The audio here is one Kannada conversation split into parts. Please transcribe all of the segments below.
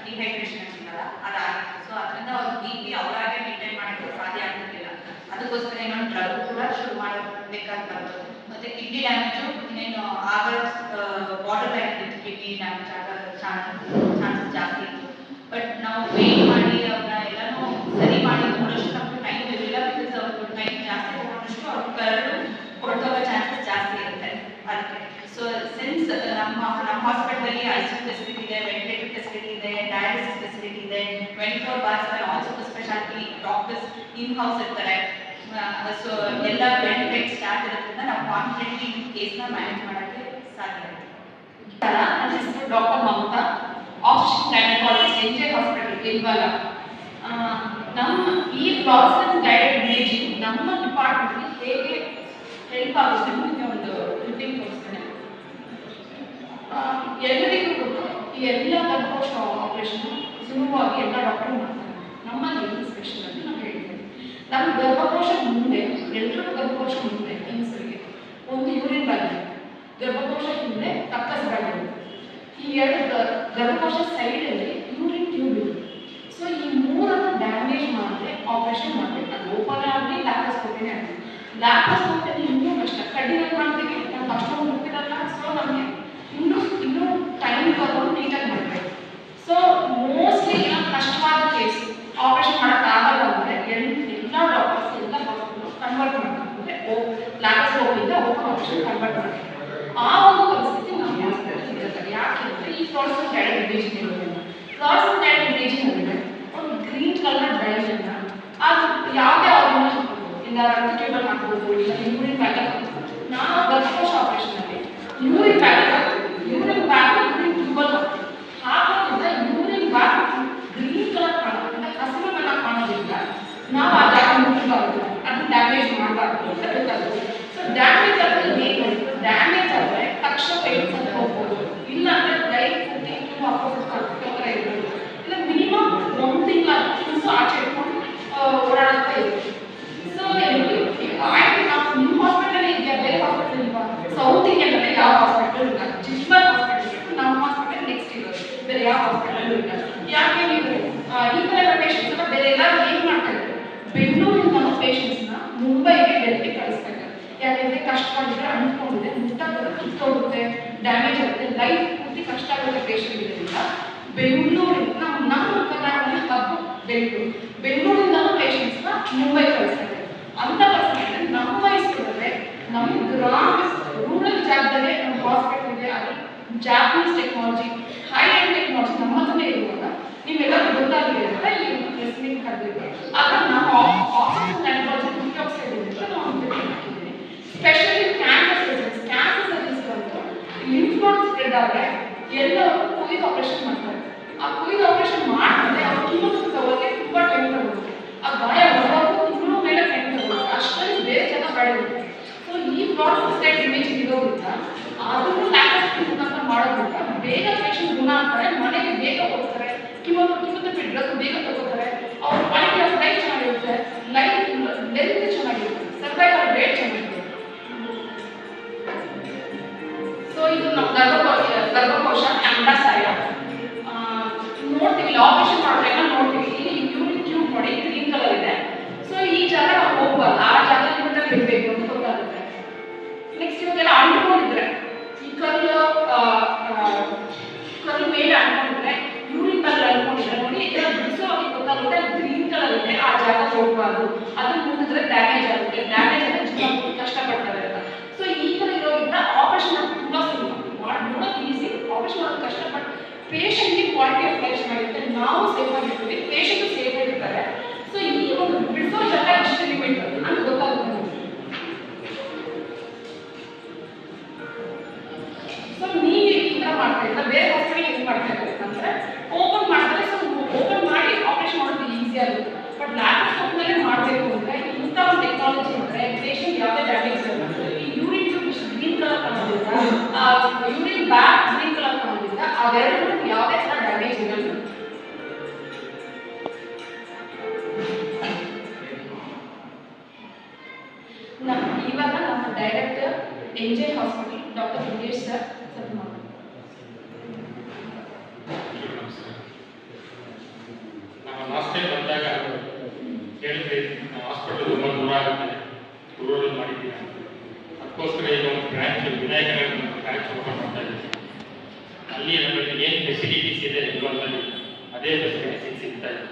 ಡಿಹೈಡ್ರೇಷನ್ ಅಂತಾರಲ್ಲ ಅದಾಗಿತ್ತು. ಸೊ ಅದರಿಂದ ಅವ್ರು ಬಿ ಅವರಾಗೆ ಮೇಂಟೈನ್ ಮಾಡೋಕ್ಕೆ ಸಾಧ್ಯ ಆಗ್ತಿರ್ಲಿಲ್ಲ. ಅದಕ್ಕೋಸ್ಕರ ಇನ್ನೊಂದು ಡ್ರಗ್ ಕೂಡ ಶುರು ಮಾಡಬೇಕಾಗಿ ಬಂತು. ಮತ್ತೆ ಕಿಡ್ನಿ ಡ್ಯಾಮೇಜು ಇನ್ನೇನು ಆಗ ಬಾರ್ಡರ್ ಲೈನ್ ಇತ್ತು, ಕಿಡ್ನಿ ಡ್ಯಾಮೇಜ್ ಆಗೋ ಚಾನ್ಸಸ್ ಜಾಸ್ತಿ ಇತ್ತು. ಬಟ್ ನಾವು ವೇಟ್ ಮಾಡಿ ಅವ್ರನ್ನ ಎಲ್ಲನೂ ಸರಿ ಮಾಡಿ ನೋಡೋಷ್ಟು ನಮ್ಗೆ ಟೈಮ್ ಇರಲಿಲ್ಲ. ಬಿಕಾಸ್ ಅವ್ರಿಗೆ ಟೈಮ್ ಜಾಸ್ತಿ ತಗೊಂಡಷ್ಟು ಅವ್ರ ಕರಳು ಹೊರಟೋಗೋ ಚಾನ್ಸಸ್ ಜಾಸ್ತಿ ಇರುತ್ತೆ ಅದಕ್ಕೆ. ಸೊ ಸಿನ್ಸ್ ನಮ್ಮ ಹಾಸ್ಪಿಟಲಲ್ಲಿ ICU ಫೆಸಿಲಿಟಿ ಇದೆ, ವೆಂಟಿಲೇಟರ್ ಫೆಸಿಲಿಟಿ ಇದೆ, ಡಯಾಲಿಸಿಸ್ ಫೆಸಿಲಿಟಿ ಇದೆ, 24/7 all super speciality doctors in house ಇರ್ತಾರೆ. ಸೊ ಎಲ್ಲ ವೆಂಟಿಲೇಟ್ ಸ್ಟಾಫ್ ಇರೋದ್ರಿಂದ ನಾವು ಕಾನ್ಫಿಡೆಂಟ್ಲಿ ಈ ಕೇಸ್ನ ಮ್ಯಾನೇಜ್ ಮಾಡೋಕ್ಕೆ ಸಾಧ್ಯ ಆಗುತ್ತೆ. ನನ್ನ ಹೆಸರು doctor Mamata, option gynaecologist NJ hospital ಇಲ್ವಲ್ಲ. ನಮ್ಮ ಈ ಫ್ಲೋರೆಸೆನ್ಸ್ ಗೈಡೆಡ್ ಇಮೇಜಿಂಗ್ ನಮ್ಮ ಡಿಪಾರ್ಟ್ಮೆಂಟ್ಗೆ ಹೇಗೆ ಹೆಲ್ಪ್ ಆಗುತ್ತೆ ನಿಮಗೆ ಒಂದು ಕ್ಲಿಪ್ಪಿಂಗ್ ತೋರಿಸ್ತೇನೆ. ಎಲ್ಲರಿಗೂ ಗೊತ್ತು ಈ ಎಲ್ಲ ಗರ್ಭಕೋಶ ಆಪರೇಷನ್ ಸುಲಭವಾಗಿ ಎಲ್ಲ ಡಾಕ್ಟರ್ ಮಾಡ್ತಾರೆ. ನಮ್ಮಲ್ಲಿ ಸ್ಪೆಷಲ್ ಆಗಿ ನಾವು ಹೇಳ್ತೇವೆ, ನಮ್ಮ ಗರ್ಭಕೋಶ ಮುಂದೆ, ಎಲ್ಲರೂ ಗರ್ಭಕೋಶ ಮುಂದೆ ಹೆಂಗಸರಿಗೆ ಒಂದು ಯೂರಿನ್ ಬ್ಯಾಗ್ ಇದೆ, ಗರ್ಭಕೋಶ ಹಿಂದೆ ಕಕ್ಕಸ್ ಬ್ಯಾಗ್ ಇದೆ. ಈ ಎರಡು ಗರ್ಭಕೋಶ ಸೈಡಲ್ಲಿ ಯೂರಿನ್ ಟ್ಯೂಬ್ ಇದೆ. ಸೊ ಈ ಮೂರನ್ನು ಡ್ಯಾಮೇಜ್ ಮಾಡಿದ್ರೆ ಆಪರೇಷನ್ ಮಾಡಬೇಕು. ಅದು ಓಪನ್ ಆಗಲಿ ಲ್ಯಾಪ್ರೋಸ್ಕೋಪಿನೇ ಆಗಲಿ. ಲ್ಯಾಪ್ರೋಸ್ಕೋಪಿಯಲ್ಲಿ ಇನ್ನೂ ಕಷ್ಟ, ಕಡ್ಡಿನಲ್ಲಿ ಮಾಡ್ತೀವಿ, ನಾವು ಅಷ್ಟೊಂದು ಗೊತ್ತಿರಲ್ಲ. ಸೊ ನಮಗೆ ಇನ್ನೂ ಟೈಮ್ ತಗೊಂಡು ನೀಟಾಗಿ ಮಾಡಬೇಕು. ಸೊ ಮೋಸ್ಟ್ಲಿ ಏನೋ ಕಷ್ಟವಾದ ಕೇಸ್ ಆಪರೇಷನ್ ಮಾಡೋಕ್ಕಾಗಲ್ಲ ಅಂದರೆ ಎಲ್ಲ ಡಾಕ್ಟರ್ಸ್ ಎಲ್ಲ ಹಾಸ್ಪಿಟಲ್ ಕನ್ವರ್ಟ್ ಮಾಡ್ತಾರೆ, ಅಂದರೆ ಲ್ಯಾಪ್ರೋಸ್ಕೋಪಿಂದ ಓಪನ್ ಆಪರೇಷನ್ ಕನ್ವರ್ಟ್ ಮಾಡ್ತಾರೆ. ಆ ಒಂದು ಪರಿಸ್ಥಿತಿ ನಮ್ಮ ಹಾಸ್ಪಿಟಲ್ ಇರುತ್ತೆ. ಯಾಕೆಂದರೆ ಈ ಫ್ಲೋರೆಸೆನ್ಸ್ ಗೈಡೆಡ್ ಇಮೇಜಿಂಗ್ ಇರೋದ್ರಿಂದ, ಫ್ಲೋರೆಸೆನ್ಸ್ ಗೈಡೆಡ್ ಇಮೇಜಿಂಗ್ ಅಂದರೆ ಒಂದು ಗ್ರೀನ್ ಕಲರ್ ಡೈಜನ್ನ ಅದು ಯಾವುದೇ ಆರ್ಗನ್ ಹಾಕ್ಬೋದು, ಇಲ್ಲ ರಕ್ತ ಟ್ಯೂಬಲ್ ಹಾಕ್ಬೋದು, ಇಲ್ಲ ಯೂರಿನ್ ಬ್ಯಾಗ್ ಹಾಕ್ಬೋದು. ನಾವು ಗರ್ಭಕೋಶ ಆಪರೇಷನಲ್ಲಿ ಯೂರಿನ್ ಬ್ಯಾಗ್ ಹಾಕ್ತೀವಿ, ಯೂರಿನ್ ಬ್ಯಾಗ್ ಯೂರಿನ್ ಟ್ಯೂಬಲ್ ಹಾಕ್ತೀವಿ. ಹಾಕೋದ್ರಿಂದ ಯೂರಿನ್ ಬ್ಯಾಗ್ ಗ್ರೀನ್ ಕಲರ್ ಕಾಣೋದ್ರಿಂದ ಹಸಿರು ಬಣ್ಣ ಕಾಣೋದ್ರಿಂದ ನಾವು ಆ ಜಾಗ ಮುಟ್ಟಬಾರ್ದು, ಅದು ಡ್ಯಾಮೇಜ್ ಮಾಡಬಾರ್ದು ಅಂತ ಬೇಕಾಗುತ್ತೆ. ಸೊ ಡ್ಯಾಮೇಜ್ ಆದರೆ ಏನು ಡ್ಯಾಮೇಜ್ ಆದರೆ ತಕ್ಷಣ ಪೇಷಂಟ್ ಹೋಗ್ಬೋದು, ಇಲ್ಲ ಅಂದರೆ ಲೈಫ್ ಪೂರ್ತಿ ಅಪೋಸಿಟ್ ಥರ ಇರ್ಬೋದು, ಇಲ್ಲ ಮಿನಿಮಮ್ 1 ತಿಂಗಳು ಆಚೆ ಇಟ್ಕೊಂಡು ಓಡಾಡ್ತಾ ಇರ್ಬೋದು. ಸೊ ಆಯ್ತು, ನಾವು ನಿಮ್ಮ ಹಾಸ್ಪಿಟಲ್ ಇದೆಯಾ, ಬೇರೆ ಹಾಸ್ಪಿಟಲ್ ಇಲ್ವಾ? ಸೌತ್ ಇಂಡಿಯಾದಲ್ಲಿ ಯಾವ ಹಾಸ್ಪಿಟಲ್ ಇಲ್ಲ, ಜಿಲ್ಬರ್ ಹಾಸ್ಪಿಟಲ್ ಇಟ್ಟು ನಮ್ಮ ಹಾಸ್ಪಿಟಲ್ ನೆಕ್ಸ್ಟ್ ಇರೋದು, ಬೇರೆ ಯಾವ ಹಾಸ್ಪಿಟಲ್ ಇಲ್ಲ. ಯಾಕೆ ನೀವು ಈ ಥರ ಪೇಷಂಟ್ಸ್ ಎಲ್ಲ ಬೇರೆ ಎಲ್ಲರೂ ಏನು ಮಾಡ್ತಾ ಇದ್ರು, ಬೆಂಗಳೂರಿಂದ ನಮ್ಮ ಪೇಷಂಟ್ಸ್ನ ಮುಂಬೈಗೆ ಡೆಲ್ಲಿಗೆ ಕಳಿಸ್ತಾ ಇದ್ದಾರೆ. ಯಾಕೆಂದರೆ ಕಷ್ಟವಾಗಿದ್ರೆ ಅಂದ್ಕೊಂಡಿದೆ, ಮುಟ್ಟಾಕೋದು ಕಿತ್ತೋಗುತ್ತೆ, ಡ್ಯಾಮೇಜ್ ಆಗುತ್ತೆ, ಲೈಫ್ ಪೂರ್ತಿ ಕಷ್ಟ ಆಗುತ್ತೆ ಪೇಷಂಟ್ ಇರೋದ್ರಿಂದ ಬೆಂಗಳೂರಿಂದ ನಮ್ಮ ಕರ್ನಾಟಕದಲ್ಲಿ ಹಬ್ಬ ಬೆಂಗಳೂರಿಂದ ಪೇಷಂಟ್ಸ್ನ ಮುಂಬೈ ಕಳಿಸ್ತಾ ಇದ್ದಾರೆ. ಅಂಥ ಪರಿಸ್ಥಿತಿ ನಮ್ಮ ವಯಸ್ಸಿದ್ರೆ ನಮ್ಮ ಗ್ರಾಮ ರೂರಲ್ ಜಾಗದಲ್ಲೇ ನಮ್ಮ ಹಾಸ್ಪಿಟಲ್ ಇದೆ, ಅದು Japanese technology, high end technology ನಮ್ಮ ಹತ್ರನೇ ಇರುವಾಗ ನೀವೆಲ್ಲರೂ ಗೊತ್ತಾಗಿದೆ ಅಂತ ಈ ಒಂದು ಪ್ರೆಸ್ಮಿಂಗ್ ಕರೆದಿದೆ. ಆಗ ನಾವು ಆಕ್ಸಿಜನ್ ಗೈನಕಾಲಜಿ ಮುಖ್ಯ ಆಕ್ಸೈಡ್ ನಾವು ಹಾಕಿದ್ದೀವಿ. ಸ್ಪೆಷಲಿ ಕ್ಯಾನ್ಸರ್ ಸರ್ವಿಸ್ ಬಂತು, ಲಿಂಫ್ ನೋಡ್ ಸ್ಪ್ರೆಡ್ ಆದರೆ ಎಲ್ಲರೂ ಕುಯ್ದು ಆಪರೇಷನ್ ಮಾಡ್ತಾರೆ. ಆ ಕುಯ್ದು ಆಪರೇಷನ್ ಮಾಡಿದ್ರೆ ಅವ್ರು ಕೀಮೋಥೆರಪಿ ತುಂಬ ಟೈಮ್ ತಗೊಳುತ್ತೆ, ಆ ಗಾಯ ಹೊರಗೂ ತಿಂಗಳು ಮೇಲೆ ಟೈಮ್ ತಗೊಳುತ್ತೆ, ಅಷ್ಟರಲ್ಲಿ ಬೇರೆ ಜನ ಬೆಳೆಯುತ್ತೆ. ಸೊ ಈ ಫ್ಲೋರೆಸೆನ್ಸ್ ಗೈಡೆಡ್ ಇಮೇಜಿಂಗ್ ಇರೋದ್ರಿಂದ ಅದನ್ನು ಲ್ಯಾಪ್ರೋಸ್ಕೋಪಿ ಮುಖಾಂತರ ಮಾಡೋದ್ರಿಂದ ಬೇಗ ಪೇಷಂಟ್ ಗುಣ ಆಗ್ತಾರೆ, ಮನೆಗೆ ಬೇಗ ಹೋಗ್ತಾರೆ, ಕಿಮೋಥೆರಪಿ ಡ್ರಗ್ ಬೇಗ ತಗೋತಾರೆ, ಅವ್ರ ಕ್ವಾಲಿಟಿ ಆಫ್ ಲೈಫ್ ಚೆನ್ನಾಗಿರುತ್ತೆ, ಲೈಫ್ ಲೆಂತ್ ಚೆನ್ನಾಗಿರುತ್ತೆ, ಸರ್ವೈವಲ್ ರೇಟ್ ಚೆನ್ನಾಗಿರುತ್ತೆ. ಸೊ ಇದು ನಮ್ಮ ಗರ್ಭಕೋಶ ಅಂಡಾಶಯ ನೋಡ್ತೀವಿ, ಆಪರೇಷನ್ ಮಾಡೋದ್ರಿಂದ ನೋಡ್ತೀವಿ. ಇಲ್ಲಿ ಯೂರಿನ್ ಟ್ಯೂಬ್ ನೋಡಿ ಗ್ರೀನ್ ಕಲರ್ ಇದೆ. ಸೊ ಈ ಜಾಗ ನಾವು ಹೋಗ್ಬಾರ್ದು, ಆ ಜಾಗ ನಿಮ್ಮಲ್ಲಿ ಇರಬೇಕು ಅಂತ ಗೊತ್ತಾಗುತ್ತೆ. ನೆಕ್ಸ್ಟ್ ಇವಾಗೆಲ್ಲ ಅಂಟ್ಕೊಂಡಿದ್ರೆ ಈ ಕಲ್ಲು ಮೇಲೆ ಅಂಟ್ಕೊಂಡಿದ್ರೆ, ಯೂರಿನ್ ಬ್ಯಾಗ್ ಅಂಟ್ಕೊಂಡಿದ್ರೆ ನೋಡಿ, ಇದೆಲ್ಲ ಬಿಡಿಸೋವಾಗಿ ಗೊತ್ತಾಗುತ್ತೆ ಗ್ರೀನ್ ಕಲರ್ ಇದೆ, ಆ ಜಾಗ ಹೋಗ್ಬಾರ್ದು, ಅದನ್ನು ಮುಟ್ಟಿದ್ರೆ ಡ್ಯಾಮೇಜ್ ಆಗುತ್ತೆ, ಡ್ಯಾಮೇಜ್ ಆದರೆ ಜೀವ ಕಷ್ಟಪಡ್ತಾರೆ ಅಂತ. ಸೊ ಈ ಥರ ಇರೋದ್ರಿಂದ ಆಪರೇಷನ್ ತುಂಬ ಸುಲಭ, ಮಾಡೋದು ಈಸಿ, ಆಪರೇಷನ್ ಮಾಡೋದು ಕಷ್ಟ. ಬಟ್ ಪೇಷಂಟ್ಗೆ ಕ್ವಾಲಿಟಿ ಆಫ್ ಲೈಫ್ ಚೆನ್ನಾಗಿರುತ್ತೆ, ನಾವು ಸೇಫ್ ಆಗಿರ್ತೀವಿ, ಪೇಷಂಟು ಸೇಫ್ ಆಗಿರ್ತಾರೆ. ಸೊ ಈ ಒಂದು ಬಿಡಿಸೋ ಜಾಗ ಎಷ್ಟು ಲಿಮಿಟ್ ಅಂತ ಗೊತ್ತಾಗುತ್ತೆ. ಸೊ ನೀವು ಈ ಥರ ಮಾಡ್ತಾ ಇದ್ರೆ ಬೇರೆ ಹಾಸ್ಪಿಟಲ್ ಹೆಂಗೆ ಮಾಡ್ತಾ ಇದ್ದಾರೆ ಅಂದರೆ ಓಪನ್ ಮಾಡಿದ್ರೆ, ಸೊ ಓಪನ್ ಮಾಡಿ ಆಪರೇಷನ್ ಮಾಡೋದು ಈಸಿ ಆಗುತ್ತೆ. ಬಟ್ ಲ್ಯಾಪ್ರೋಸ್ಕೋಪಿನಲ್ಲೇ ಮಾಡಬೇಕು ಅಂದರೆ ಇಂಥ ಒಂದು ಟೆಕ್ನಾಲಜಿ ಅಂದರೆ ಪೇಷಂಟ್ ಯಾವುದೇ ಡ್ಯಾಮೇಜ್ ಇರಲ್ಲ. ಈ ಯೂರಿನ್ ಟ್ಯೂಬ್ ಗ್ರೀನ್ ಕಲರ್ ಕಾಣೋದ್ರಿಂದ, ಯೂರಿನ್ ಬ್ಯಾಗ್ ಗ್ರೀನ್ ಕಲರ್ ಕಾಣೋದ್ರಿಂದ ಅವೆರಡೂ ಯಾವುದೇ ಥರ ಡ್ಯಾಮೇಜ್ ಇರಲ್ಲ. ಇವಾಗ ನಮ್ಮ director NJ hospital doctor Murugesh sir branch Vinayakanagar branch open ಮಾಡ್ತಾ ಇದ್ದೀವಿ. ಅಲ್ಲಿ ನಮಗೆ ಏನು ಫೆಸಿಲಿಟೀಸ್ ಇದೆ ಇವಾಗಲ್ಲಿ ಅದೇ ಫೆಸಿಲಿಟೀಸ್ ಸಿಗ್ತಾ ಇದೆ.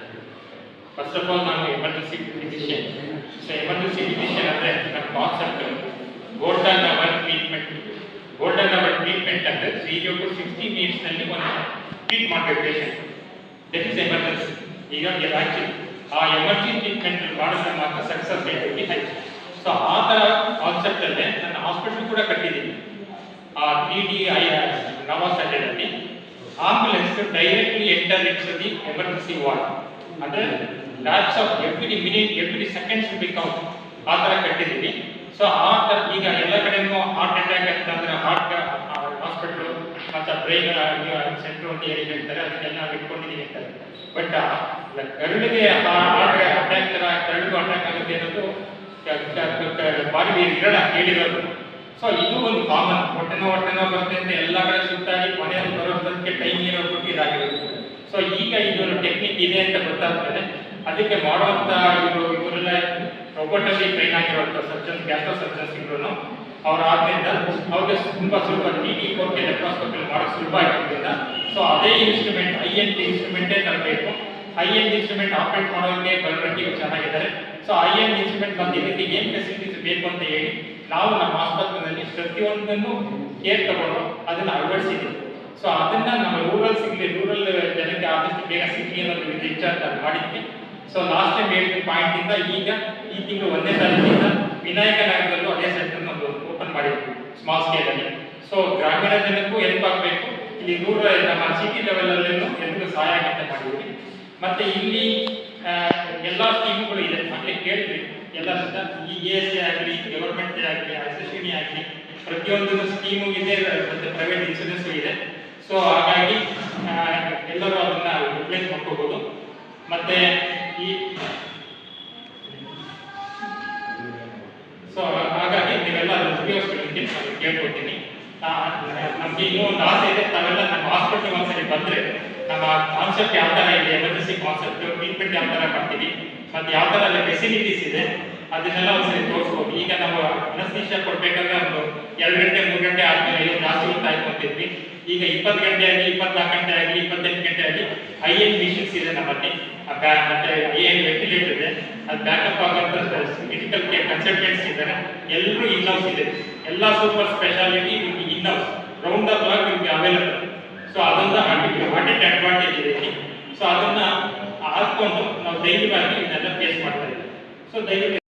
ಫಸ್ಟ್ ಆಫ್ ಆಲ್ ನಾನು emergency physician. So emergency physician ಅಂದರೆ ನನ್ನ concept golden hour treatment. Golden hour treatment ಅಂದರೆ 0 to 60 ಮಿನಿಟ್ಸ್ನಲ್ಲಿ ಒಂದು ಟ್ರೀಟ್ ಮಾಡಬೇಕು ಪೇಷಂಟ್. That is emergency. ಈಗ ಆ್ಯಕ್ಚುಲಿ ಆ ಎಮರ್ಜೆನ್ಸಿ ಟ್ರೀಟ್ಮೆಂಟ್ ಮಾಡಿದ್ರೆ ಮಾತ್ರ ಸಕ್ಸಸ್ ರೇಟ್ ಹೈ. ಸೊ ಆ ಥರ ಕಾನ್ಸೆಪ್ಟಲ್ಲೇ ನನ್ನ ಹಾಸ್ಪಿಟಲ್ ಕೂಡ ಕಟ್ಟಿದ್ದೀನಿ. ಆ 3D ನವಾ ಸ್ಟ್ಯಾಟಲ್ಲಿ ambulance directly enter its the emergency ward. ಅಂದರೆ labs of every minute every seconds ಬೇಕಾಗುತ್ತೆ ಆ ಥರ ಕಟ್ಟಿದ್ದೀವಿ. ಸೊ ಆ ಥರ ಈಗ ಎಲ್ಲ ಕಡೆಯೂ ಹಾರ್ಟ್ ಅಟ್ಯಾಕ್ ಅಂತಂದರೆ ಹಾರ್ಟ್ ಹಾಸ್ಪಿಟ್ಲು ಮತ್ತು ಬ್ರೈನ್ ಸೆಂಟ್ರ್ ಅಂತ ಹೇಳಿ ಹೇಳ್ತಾರೆ, ಅದಕ್ಕೆಲ್ಲ ನಾವು ಇಟ್ಕೊಂಡಿದ್ದೀವಿ ಅಂತಾರೆ. ಬಟ್ ಕರುಳಿಗೆ ಹಾರ್ಟ್ ಅಟ್ಯಾಕ್ ಥರ ಕರುಳಿಗೂ ಅಟ್ಯಾಕ್ ಆಗುತ್ತೆ ಅನ್ನೋದು ಬಾರಿ ಇರಲ್ಲ ಹೇಳಿರೋದು. ಸೊ ಇದು ಒಂದು ಕಾಮನ್ ಹೊಟ್ಟೆನೋ ಬರುತ್ತೆ ಅಂತ ಎಲ್ಲ ಕಡೆ ಸುತ್ತಾಡಿ ಮನೆಯಲ್ಲಿ ಬರೋದಕ್ಕೆ ಟೈಮ್ ಇರೋ ಇದಾಗಿರೋದು. ಸೊ ಈಗ ಇದೊಂದು ಟೆಕ್ನಿಕ್ ಇದೆ ಅಂತ ಗೊತ್ತಾಗ್ತದೆ. ಅದಕ್ಕೆ ಮಾಡುವಂಥ ಇವರೆಲ್ಲ ರೋಬೋಟಲ್ಲಿ ಟ್ರೈನ್ ಆಗಿರುವಂಥ ಸರ್ಜನ್ಸ್, ಗ್ಯಾಸ್ಟ್ರೋ ಸರ್ಜನ್ಸ್ ಇದ್ರು ಅವ್ರ ಆದ್ದರಿಂದ ಅವ್ರಿಗೆ ತುಂಬ ಸುಲಭ 3D 4K ಲೆಪ್ರೋಸ್ಕೋಪಿ ಮಾಡೋಕ್ಕೆ ಸುಲಭ ಆಗಿರೋದ್ರಿಂದ ಸೊ ಅದೇ ಇನ್ಸ್ಟ್ರೂಮೆಂಟ್ ಐ-ಎನ್ ಇನ್ಸ್ಟ್ರೂಮೆಂಟೇ ತರಬೇಕು. ಐ-ಎನ್ ಇನ್ಸ್ಟ್ರೂಮೆಂಟ್ ಆಪರೇಟ್ ಮಾಡೋದಕ್ಕೆ ಬರೋಟ್ಟಿಗೆ ಚೆನ್ನಾಗಿದ್ದಾರೆ. ಸೊ ಐ-ಎನ್ ಇನ್ಸ್ಟ್ರೂಮೆಂಟ್ ಬಂದು ಇದಕ್ಕೆ ಏನು ಫೆಸಿಲಿಟೀಸ್ ಬೇಕು ಅಂತ ಹೇಳಿ ನಾವು ನಮ್ಮ ಆಸ್ಪತ್ರೆಯಲ್ಲಿ ಪ್ರತಿಯೊಂದನ್ನು ಕೇರ್ ತಗೊಂಡು ಅದನ್ನು ಅಳವಡಿಸಿದ್ದೀವಿ. ಸೊ ಅದನ್ನು ನಮ್ಮ ರೂರಲ್ ಜನಕ್ಕೆ ಆದಷ್ಟು ಬೇಗ ಸಿಗಲಿ ಅನ್ನೋದು ವಿಚಾರ ಮಾಡಿದ್ವಿ. ಸೊ ಲಾಸ್ಟ್ ಟೈಮ್ ಹೇಳಿದ ಪಾಯಿಂಟಿಂದ ಈಗ ಈ ತಿಂಗಳು 1ನೇ ತಾರೀಕಿಂದ ವಿನಾಯಕನಗರದಲ್ಲೂ ಅದೇ ಸೆಂಟರ್ ನಮ್ಮದು ಓಪನ್ ಮಾಡಿದ್ವಿ ಸ್ಮಾಲ್ ಸ್ಕೇಲಲ್ಲಿ. ಸೊ ಗ್ರಾಮೀಣ ಜನಕ್ಕೂ ಹೆಲ್ಪ್ ಆಗಬೇಕು, ಇಲ್ಲಿ ರೂರಲ್ ನಮ್ಮ ಸಿಟಿ ಲೆವೆಲಲ್ಲೂ ಎಲ್ರಿಗೂ ಸಹಾಯ ಆಗುತ್ತೆ ಮಾಡಿದ್ವಿ. ಮತ್ತು ಇಲ್ಲಿ ಎಲ್ಲ ಸ್ಕೀಮ್ಗಳು ಇದೆ ಆಗಲೇ ಕೇಳಿದ್ವಿ. ಎಲ್ಲ ಈ ESA ಆಗಲಿ, ಗವರ್ಮೆಂಟ್ ಆಗಲಿ, SSD ಆಗಲಿ ಪ್ರತಿಯೊಂದು ಸ್ಕೀಮು ಇದೆ, ಮತ್ತು ಪ್ರೈವೇಟ್ ಇನ್ಶೂರೆನ್ಸು ಇದೆ. ಸೊ ಹಾಗಾಗಿ ಎಲ್ಲರೂ ಅದನ್ನು ರಿಪ್ಲೇಸ್ ಮಾಡ್ಕೋಬೋದು. ಮತ್ತು ಸೊ ಹಾಗಾಗಿ ನೀವೆಲ್ಲ ಅದನ್ನು ಉಪಯೋಗಿಸ್ಕೊಳ್ಳಿ ನಾನು ಕೇಳ್ಕೊತೀನಿ. ನಮಗೆ ಇನ್ನೂ ಒಂದು ಆಸೆ ಇದೆ, ತಾವೆಲ್ಲ ನಮ್ಮ ಹಾಸ್ಪಿಟಲ್ ಒಂದ್ಸರಿ ಬಂದರೆ ನಮ್ಮ ಕಾನ್ಸೆಪ್ಟ್ ಯಾವ ಥರ ಇದೆ, ಎಮರ್ಜೆನ್ಸಿ ಕಾನ್ಸೆಪ್ಟ್ ಟ್ರೀಟ್ಮೆಂಟ್ ಯಾವ ಥರ ಮಾಡ್ತೀವಿ ಮತ್ತು ಯಾವ ಥರ ಅಲ್ಲಿ ಫೆಸಿಲಿಟೀಸ್ ಇದೆ ಅದನ್ನೆಲ್ಲ ಒಂದ್ಸರಿ ತೋರಿಸ್ಬೋದು. ಈಗ ನಾವು ಅನಸ್ತೇಷಿಯಾ ಕೊಡಬೇಕಾದ್ರೆ ಒಂದು 2 ಗಂಟೆ 3 ಗಂಟೆ ಆದಮೇಲೆ ಜಾಸ್ತಿ ಹೊತ್ತು ಆಯ್ಕೊಂತಿದ್ವಿ. ಈಗ 20 ಗಂಟೆ ಆಗಲಿ, 24 ಗಂಟೆ ಆಗಲಿ, 28 ಗಂಟೆ ಆಗಲಿ ಐ-ಎನ್ ಮಿಷನ್ಸ್ ಇದೆ ನಮ್ಮಲ್ಲಿ. ಮತ್ತೆ ಐ-ಎನ್ ವೆಂಟಿಲೇಟರ್ ಇದೆ, ಅದು ಬ್ಯಾಕಪ್ ಆಗುವಂಥ ಕ್ರಿಟಿಕಲ್ ಕೇರ್ ಕನ್ಸಲ್ಟೆಂಟ್ಸ್ ಇದ್ದಾರೆ. ಎಲ್ಲರೂ ಇನ್ಹೌಸ್ ಇದೆ, ಎಲ್ಲ ಸೂಪರ್ ಸ್ಪೆಷಾಲಿಟಿ ನಿಮಗೆ ಇನ್ಹೌಸ್ ರೌಂಡ್ ದ ಕ್ಲಾಕ್ ನಿಮಗೆ ಅವೈಲಬಲ್. ಸೊ ಅದೊಂದು ಅಡ್ವಾಂಟೇಜ್ ಇದೆ ಇಲ್ಲಿ. ಸೊ ಅದನ್ನು ಹಾಕೊಂಡು ನಾವು ಧೈರ್ಯವಾಗಿ ಇದನ್ನೆಲ್ಲ ಫೇಸ್ ಮಾಡ್ತಾ ಇದ್ದೀವಿ. ಸೊ ದಯವಿಟ್ಟು